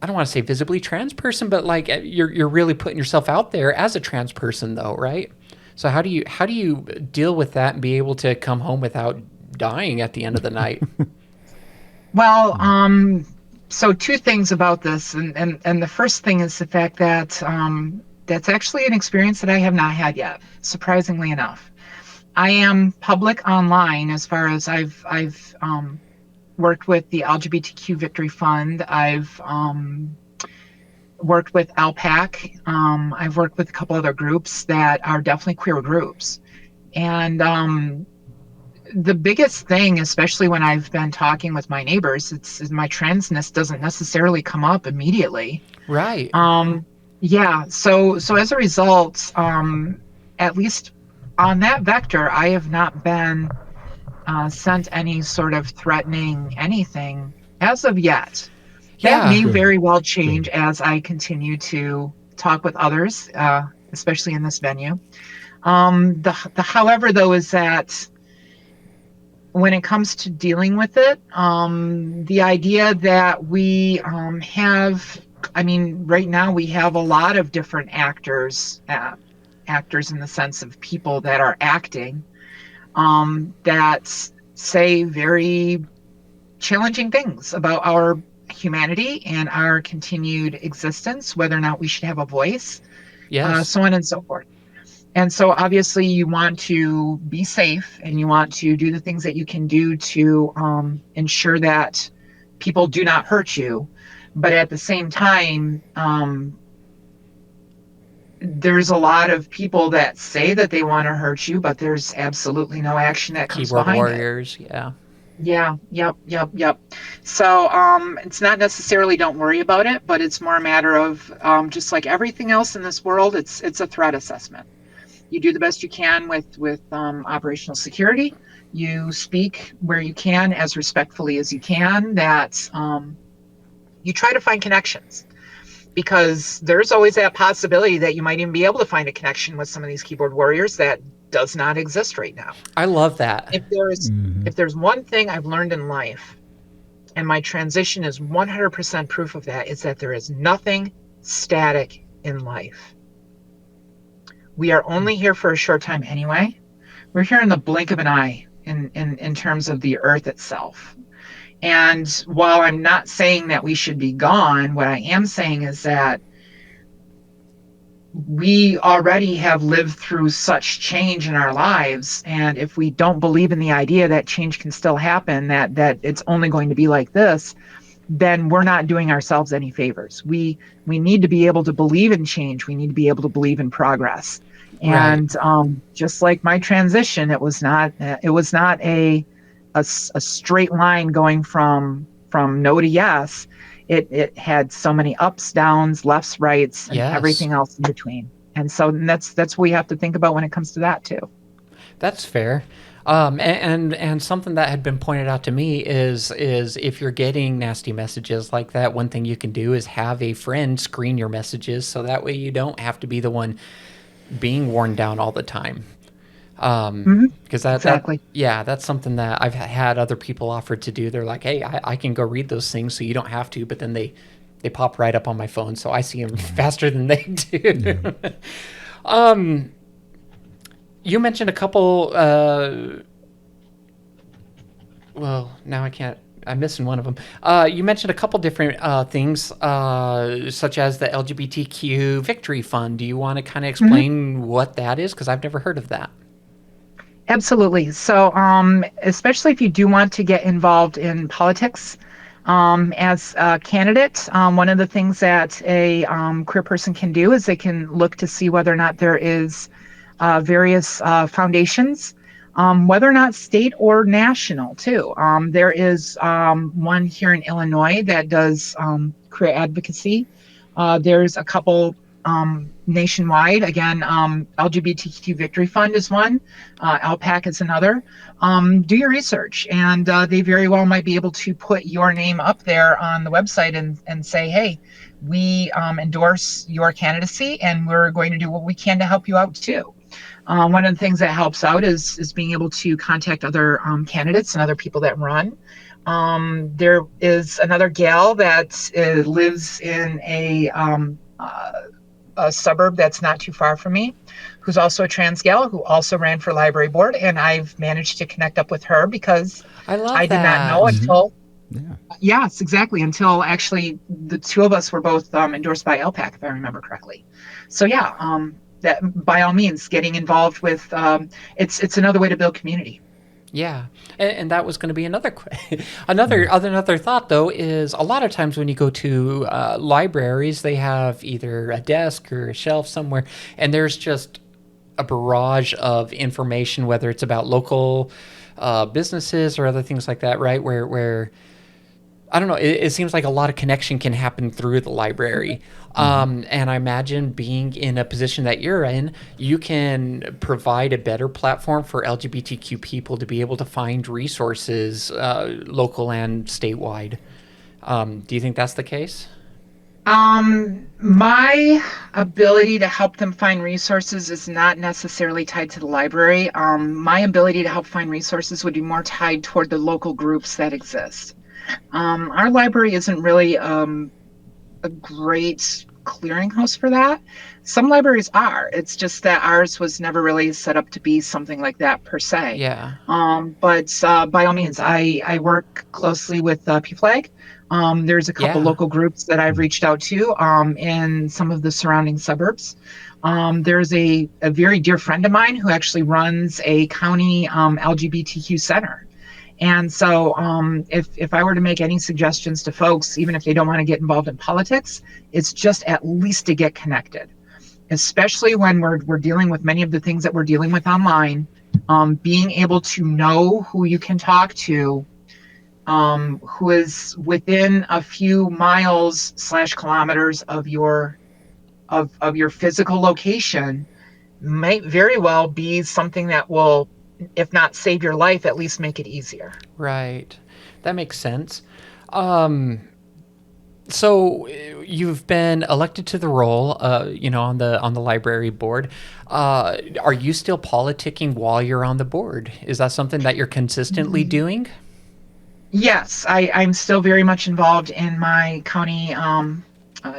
I don't want to say visibly trans person, but like you're really putting yourself out there as a trans person though, right? So how do you deal with that and be able to come home without dying at the end of the night? Well, so two things about this, and the first thing is the fact that that's actually an experience that I have not had yet, surprisingly enough. I am public online as far as I've worked with the LGBTQ Victory Fund. I've worked with LPAC. I've worked with a couple other groups that are definitely queer groups. And the biggest thing, especially when I've been talking with my neighbors, it's my transness doesn't necessarily come up immediately. Right. Yeah. So as a result, at least on that vector, I have not been sent any sort of threatening anything as of yet. That Yeah. may Good. very well change as I continue to talk with others, especially in this venue. The however, though, is that when it comes to dealing with it, the idea that we have, I mean, right now we have a lot of different actors in the sense of people that are acting, that say very challenging things about our humanity and our continued existence, whether or not we should have a voice, Yes. so on and so forth. And so obviously you want to be safe and you want to do the things that you can do to ensure that people do not hurt you. But at the same time, there's a lot of people that say that they want to hurt you, but there's absolutely no action that comes Keyboard behind it. warriors. Yeah. Yeah, yep. So it's not necessarily don't worry about it, but it's more a matter of just like everything else in this world, it's a threat assessment. You do the best you can with operational security. You speak where you can as respectfully as you can. That you try to find connections, because there's always that possibility that you might even be able to find a connection with some of these keyboard warriors that does not exist right now. I love that. If there's one thing I've learned in life, and my transition is 100% proof of that, is that there is nothing static in life. We are only here for a short time anyway. We're here in the blink of an eye in terms of the earth itself. And while I'm not saying that we should be gone, what I am saying is that we already have lived through such change in our lives. And if we don't believe in the idea that change can still happen, that it's only going to be like this, then we're not doing ourselves any favors. We need to be able to believe in change. We need to be able to believe in progress. And just like my transition, it was not a straight line going from no to yes. It had so many ups, downs, lefts, rights, and everything else in between. And so that's what we have to think about when it comes to that too. That's fair. And something that had been pointed out to me is if you're getting nasty messages like that, one thing you can do is have a friend screen your messages, so that way you don't have to be the one being worn down all the time. Because Exactly. that's something that I've had other people offer to do. They're like, hey, I can go read those things so you don't have to, but then they pop right up on my phone, so I see them faster than they do. You mentioned a couple, well, now I'm missing one of them. You mentioned a couple different things, such as the LGBTQ Victory Fund. Do you want to kind of explain what that is? Because I've never heard of that. Absolutely. So, especially if you do want to get involved in politics, as a candidate, one of the things that a queer person can do is they can look to see whether or not there is various foundations, whether or not state or national too. There is one here in Illinois that does queer advocacy. There's a couple nationwide. Again, LGBTQ Victory Fund is one. LPAC is another. Do your research, and they very well might be able to put your name up there on the website and say, hey, we endorse your candidacy, and we're going to do what we can to help you out too. One of the things that helps out is being able to contact other candidates and other people that run. There is another gal that lives in a suburb that's not too far from me, who's also a trans gal who also ran for library board, and I've managed to connect up with her because I did not know until yes, exactly, until actually the two of us were both endorsed by LPAC, if I remember correctly. So yeah, that by all means, getting involved with it's another way to build community. Yeah, and that was going to be another another thought though is a lot of times when you go to libraries, they have either a desk or a shelf somewhere, and there's just a barrage of information, whether it's about local businesses or other things like that, right? Where I don't know. It seems like a lot of connection can happen through the library. And I imagine being in a position that you're in, you can provide a better platform for LGBTQ people to be able to find resources, local and statewide. Do you think that's the case? My ability to help them find resources is not necessarily tied to the library. My ability to help find resources would be more tied toward the local groups that exist. Our library isn't really a great clearinghouse for that. Some libraries are. It's just that ours was never really set up to be something like that per se. Yeah. But by all means, I work closely with PFLAG. There's a couple Yeah. local groups that I've reached out to in some of the surrounding suburbs. There's a very dear friend of mine who actually runs a county LGBTQ center. And so if I were to make any suggestions to folks, even if they don't want to get involved in politics, it's just at least to get connected, especially when we're dealing with many of the things that we're dealing with online. Being able to know who you can talk to, who is within a few miles / kilometers of your physical location might very well be something that will, if not save your life, at least make it easier. Right. That makes sense. So you've been elected to the role, on the library board. Are you still politicking while you're on the board? Is that something that you're consistently doing? Yes, I'm still very much involved in my county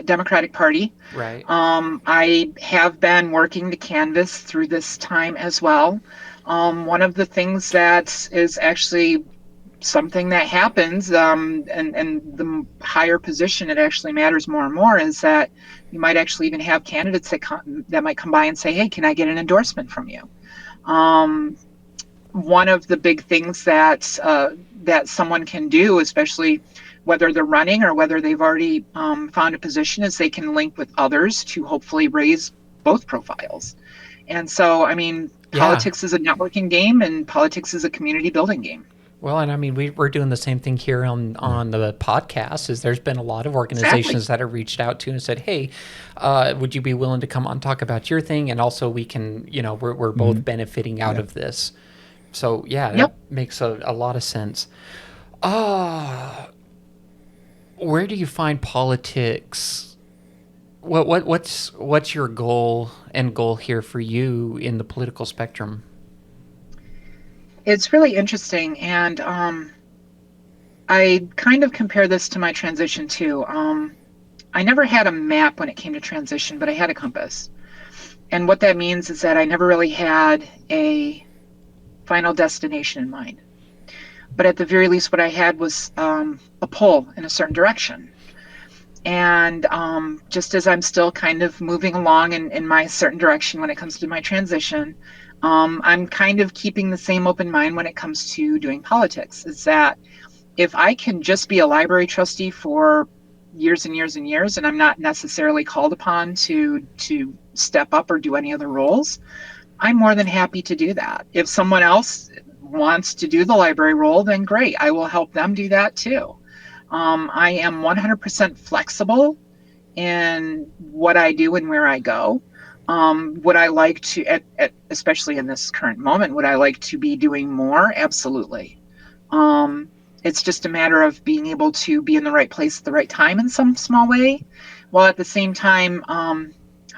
Democratic Party. Right. I have been working to canvass through this time as well. One of the things that is actually something that happens, and the higher position it actually matters more and more, is that you might actually even have candidates that might come by and say, hey, can I get an endorsement from you? One of the big things that someone can do, especially whether they're running or whether they've already found a position, is they can link with others to hopefully raise both profiles. And so, I mean, politics is a networking game, and politics is a community building game. Well, and I mean, we're doing the same thing here on the podcast. Is there's been a lot of organizations that have reached out to and said, "Hey, would you be willing to come on and talk about your thing?" And also, we can, we're both benefiting out of this. So that makes a lot of sense. Where do you find politics? What's your goal here for you in the political spectrum? It's really interesting, and I kind of compare this to my transition too. I never had a map when it came to transition, but I had a compass. And what that means is that I never really had a final destination in mind. But at the very least, what I had was a pull in a certain direction. And just as I'm still kind of moving along in my certain direction when it comes to my transition, I'm kind of keeping the same open mind when it comes to doing politics. Is that if I can just be a library trustee for years and years and years, and I'm not necessarily called upon to step up or do any other roles, I'm more than happy to do that. If someone else wants to do the library role, then great. I will help them do that too. I am 100% flexible in what I do and where I go. Would I like to, especially in this current moment, would I like to be doing more? Absolutely. It's just a matter of being able to be in the right place at the right time in some small way, while at the same time, how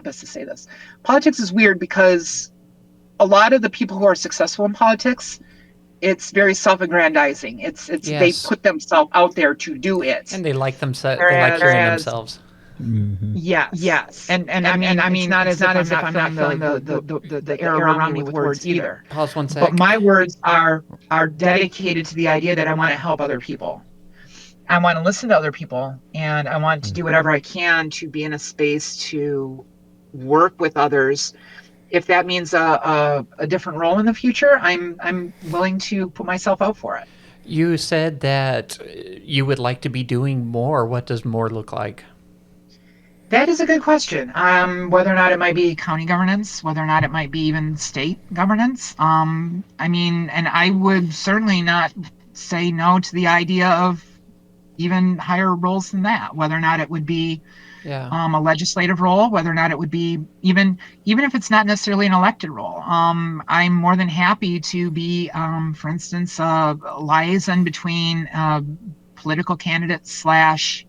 best to say this? Politics is weird because a lot of the people who are successful in politics, it's very self-aggrandizing. It's They put themselves out there to do it, and they like themselves. They like hearing themselves. Mm-hmm. Yes. And I mean, it's not as if I'm not feeling the air around me with words either. Pause one sec. But my words are dedicated to the idea that I want to help other people. I want to listen to other people, and I want to do whatever I can to be in a space to work with others if that means a different role in the future, I'm willing to put myself out for it. You said that you would like to be doing more. What does more look like? That is a good question. Whether or not it might be county governance, whether or not it might be even state governance. I mean, and I would certainly not say no to the idea of even higher roles than that. Whether or not it would be Yeah. a legislative role, whether or not it would be even if it's not necessarily an elected role. I'm more than happy to be, for instance, a liaison between political candidates slash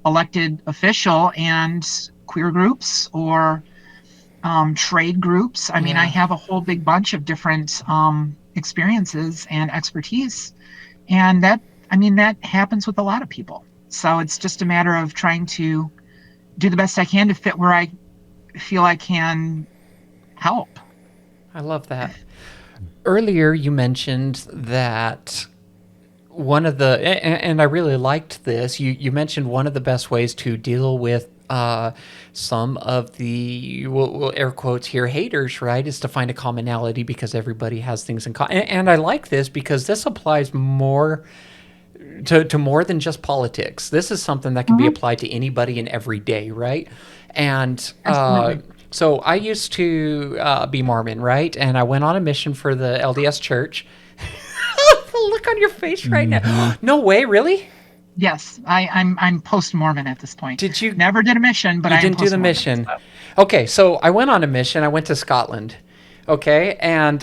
elected official and queer groups or trade groups. I mean, I have a whole big bunch of different experiences and expertise, and that happens with a lot of people. So it's just a matter of trying to do the best I can to fit where I feel I can help. I love that. Earlier, you mentioned that one of the, and I really liked this, you mentioned one of the best ways to deal with some of the, we'll air quotes here, haters, right, is to find a commonality because everybody has things in common. And I like this because this applies more to more than just politics. This is something that can be applied to anybody and every day, right? And so I used to be Mormon, right? And I went on a mission for the LDS Church. The look on your face right now. No way, really? Yes, I'm post-Mormon at this point. Did you never did a mission? But I didn't do the mission. Okay, so I went on a mission. I went to Scotland. Okay, and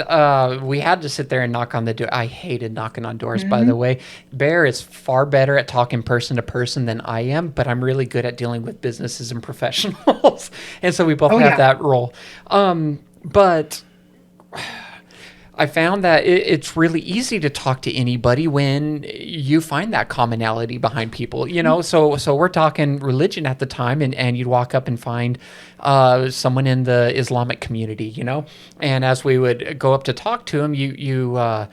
we had to sit there and knock on the door. I hated knocking on doors, by the way. Bear is far better at talking person to person than I am, but I'm really good at dealing with businesses and professionals. And so we both have that role. But I found that it's really easy to talk to anybody when you find that commonality behind people, you know? So we're talking religion at the time, and you'd walk up and find someone in the Islamic community, you know? And as we would go up to talk to them, you want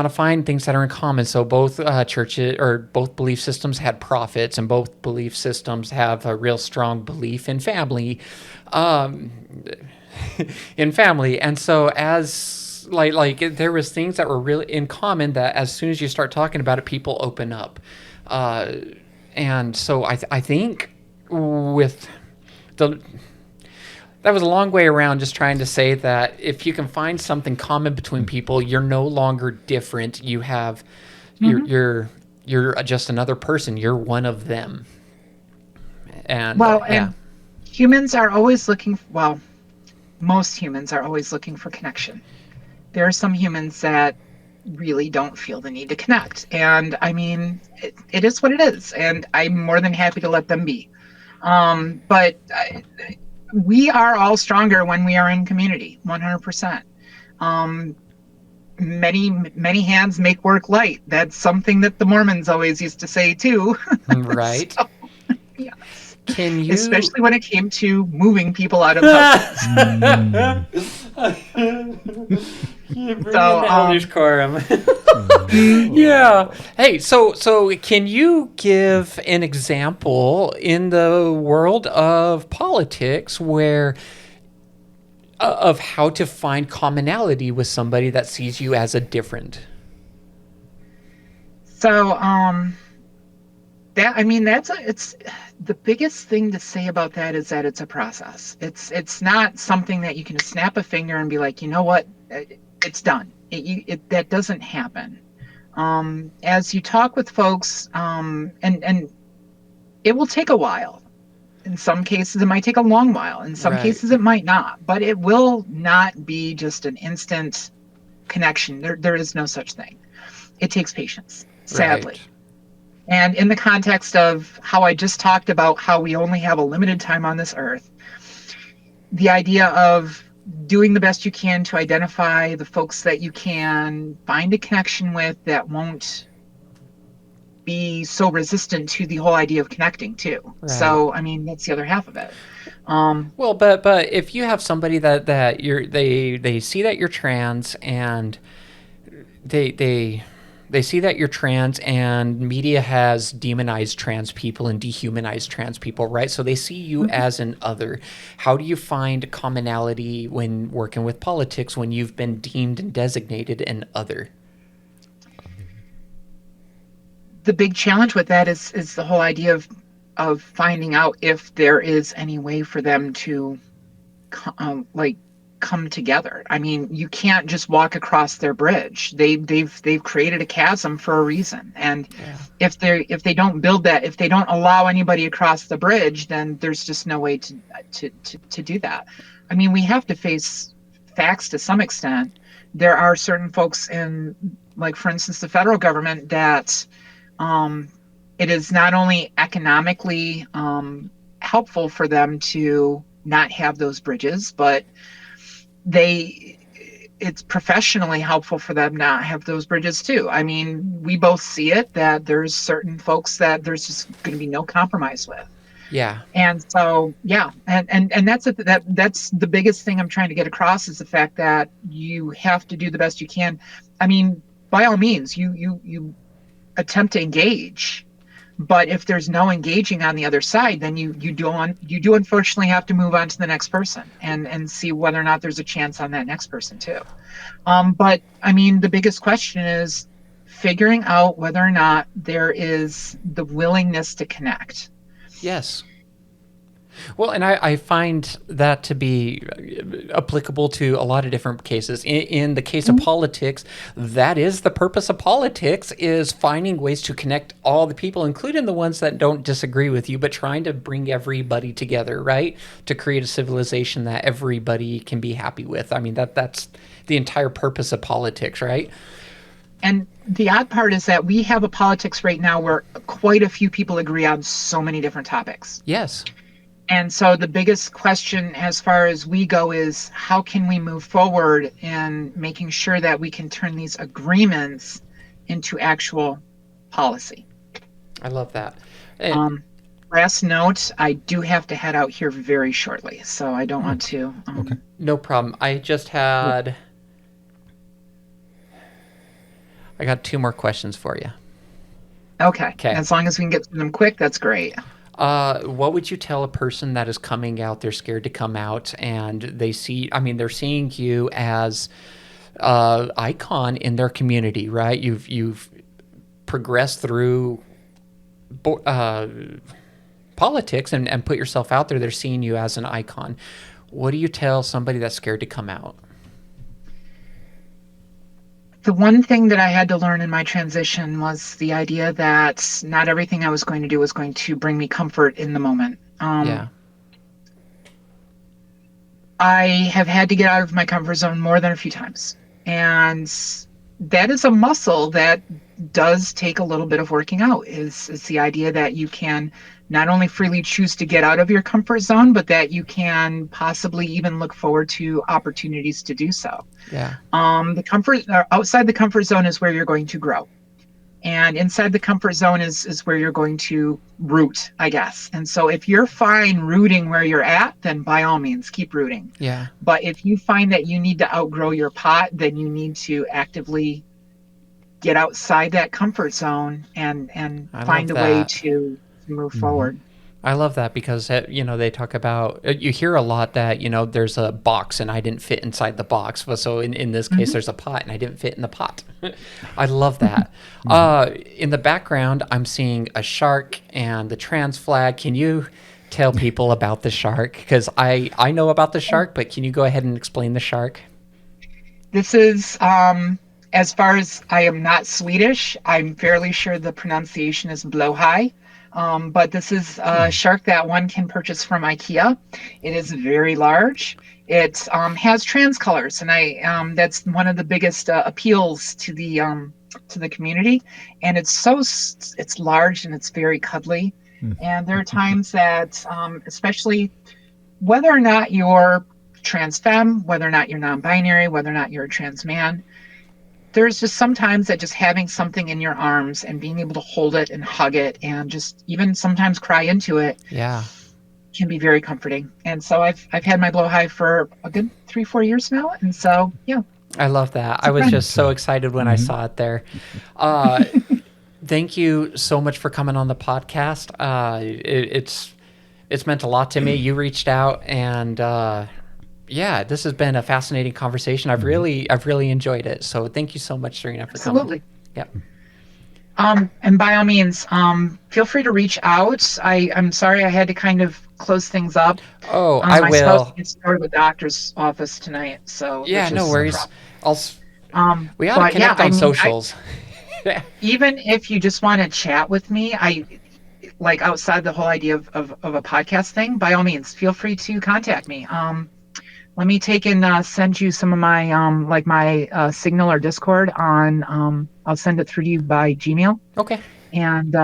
to find things that are in common. So both churches or both belief systems had prophets, and both belief systems have a real strong belief in family, And so as like there was things that were really in common that as soon as you start talking about it, people open up. And so I think with that was a long way around just trying to say that if you can find something common between people, you're no longer different. You have, you're just another person. You're one of them. And and humans are always looking, most humans are always looking for connection. There are some humans that really don't feel the need to connect. And I mean, it is what it is. And I'm more than happy to let them be. But we are all stronger when we are in community, 100%. Many hands make work light. That's something that the Mormons always used to say too. Right. So, yes. Can you... Especially when it came to moving people out of houses. Decorum. Yeah. Hey, so can you give an example in the world of politics where of how to find commonality with somebody that sees you as a different? So, it's the biggest thing to say about that is that it's a process. It's not something that you can snap a finger and be like, you know what, it's done. That doesn't happen. As you talk with folks, and it will take a while. In some cases, it might take a long while. In some cases, it might not. But it will not be just an instant connection. There is no such thing. It takes patience, sadly. Right. And in the context of how I just talked about how we only have a limited time on this earth, the idea of doing the best you can to identify the folks that you can find a connection with that won't be so resistant to the whole idea of connecting too. Right. So, I mean, that's the other half of it. Well, but if you have somebody that they see that you're trans and they They see that you're trans, and media has demonized trans people and dehumanized trans people, right? So they see you as an other. How do you find commonality when working with politics when you've been deemed and designated an other? The big challenge with that is the whole idea of finding out if there is any way for them to like come together. I mean, you can't just walk across their bridge. They've created a chasm for a reason. And if they don't build that, if they don't allow anybody across the bridge, then there's just no way to do that. I mean, we have to face facts to some extent. There are certain folks in, like, for instance, the federal government that it is not only economically helpful for them to not have those bridges, but it's professionally helpful for them not have those bridges too. I mean, we both see it that there's certain folks that there's just going to be no compromise with. Yeah. And so, yeah, and that's that's the biggest thing I'm trying to get across is the fact that you have to do the best you can. I mean, by all means, you attempt to engage, but if there's no engaging on the other side, then you do unfortunately have to move on to the next person and see whether or not there's a chance on that next person too. But I mean, the biggest question is figuring out whether or not there is the willingness to connect. Yes. Well, and I find that to be applicable to a lot of different cases. In the case of politics, that is the purpose of politics, is finding ways to connect all the people, including the ones that don't disagree with you, but trying to bring everybody together, right? To create a civilization that everybody can be happy with. I mean, that's the entire purpose of politics, right? And the odd part is that we have a politics right now where quite a few people agree on so many different topics. Yes. And so the biggest question as far as we go is how can we move forward in making sure that we can turn these agreements into actual policy? I love that. Last note, I do have to head out here very shortly, so I don't want to. Okay. No problem. I got 2 more questions for you. Okay. As long as we can get through them quick, that's great. What would you tell a person that is coming out, they're scared to come out, and they're seeing you as icon in their community, right? You've progressed through politics and put yourself out there. They're seeing you as an icon. What do you tell somebody that's scared to come out? The one thing that I had to learn in my transition was the idea that not everything I was going to do was going to bring me comfort in the moment. Yeah. I have had to get out of my comfort zone more than a few times. And that is a muscle that does take a little bit of working out, is the idea that you can not only freely choose to get out of your comfort zone, but that you can possibly even look forward to opportunities to do so. Yeah. Outside the comfort zone is where you're going to grow. And inside the comfort zone is where you're going to root, I guess. And so if you're fine rooting where you're at, then by all means, keep rooting. Yeah. But if you find that you need to outgrow your pot, then you need to actively get outside that comfort zone and find a way to move forward. I love that because, they talk about, you hear a lot that, there's a box and I didn't fit inside the box. So in this case, there's a pot and I didn't fit in the pot. I love that. In the background, I'm seeing a shark and the trans flag. Can you tell people about the shark? Because I know about the shark, but can you go ahead and explain the shark? This is, as far as I am not Swedish, I'm fairly sure the pronunciation is blowhigh. But this is a shark that one can purchase from IKEA. It is very large. It has trans colors, and that's one of the biggest appeals to the community. And it's large and it's very cuddly. And there are times that, especially whether or not you're trans femme, whether or not you're non-binary, whether or not you're a trans man, there's just sometimes that just having something in your arms and being able to hold it and hug it and just even sometimes cry into it can be very comforting. And so I've had my blowhigh for a good 3-4 years now. And so, yeah. I love that. I was just so excited when I saw it there. Thank you so much for coming on the podcast. It's meant a lot to me. You reached out, and this has been a fascinating conversation. I've really enjoyed it. So thank you so much, Serena, for coming. Absolutely. Yep. And by all means, feel free to reach out. I'm sorry I had to kind of close things up. Oh, I my will. spouse needs to go to the doctor's office tonight, so Yeah, no worries. We ought to but connect on socials. Even if you just want to chat with me, like outside the whole idea of a podcast thing, by all means, feel free to contact me. Let me take and send you some of my my Signal or Discord on. I'll send it through to you by Gmail. Okay. And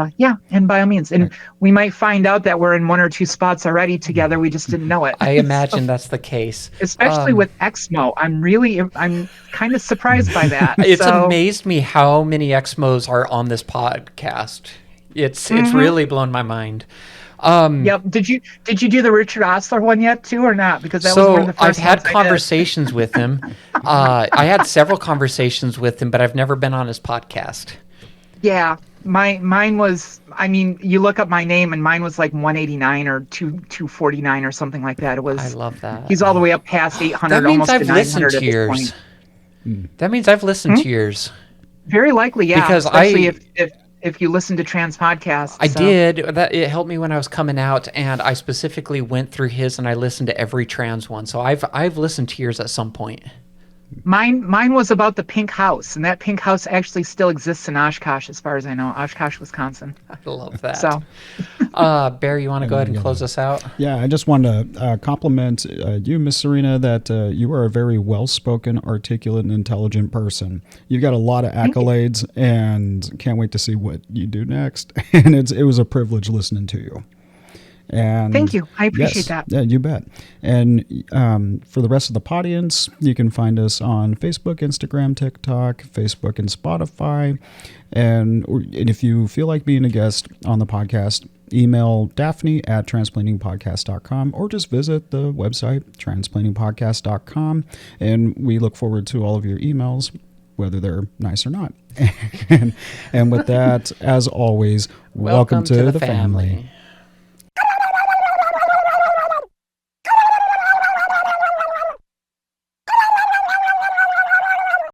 and by all means, and we might find out that we're in one or two spots already together. We just didn't know it. I imagine that's the case. Especially with Exmo, I'm kind of surprised by that. It's amazed me how many Exmos are on this podcast. It's really blown my mind. Yep. Did you do the Richard Osler one yet too, or not? Because that was one of the first. I've had conversations with him. I had several conversations with him, but I've never been on his podcast. Yeah, mine was. I mean, you look up my name, and mine was like 189 or 249 or something like that. It was. I love that. He's all the way up past 800, that means almost I've to 900 listened to at yours. this point. That means I've listened to yours. Very likely, yeah. Because especially if you listen to Trans podcasts. I did. It helped me when I was coming out, and I specifically went through his and I listened to every trans one. So I've listened to yours at some point. Mine was about the pink house, and that pink house actually still exists in Oshkosh, as far as I know, Oshkosh, Wisconsin. I love that. So, Bear, you want to go ahead and close us out? Yeah, I just wanted to compliment you, Miss Serena, that you are a very well-spoken, articulate, and intelligent person. You've got a lot of accolades, and can't wait to see what you do next. And it was a privilege listening to you. And thank you. I appreciate that. Yeah, you bet. And for the rest of the audience, you can find us on Facebook, Instagram, TikTok, Facebook, and Spotify. And if you feel like being a guest on the podcast, email Daphne at transplanningpodcast.com or just visit the website, transplanningpodcast.com. And we look forward to all of your emails, whether they're nice or not. And with that, as always, welcome to the family.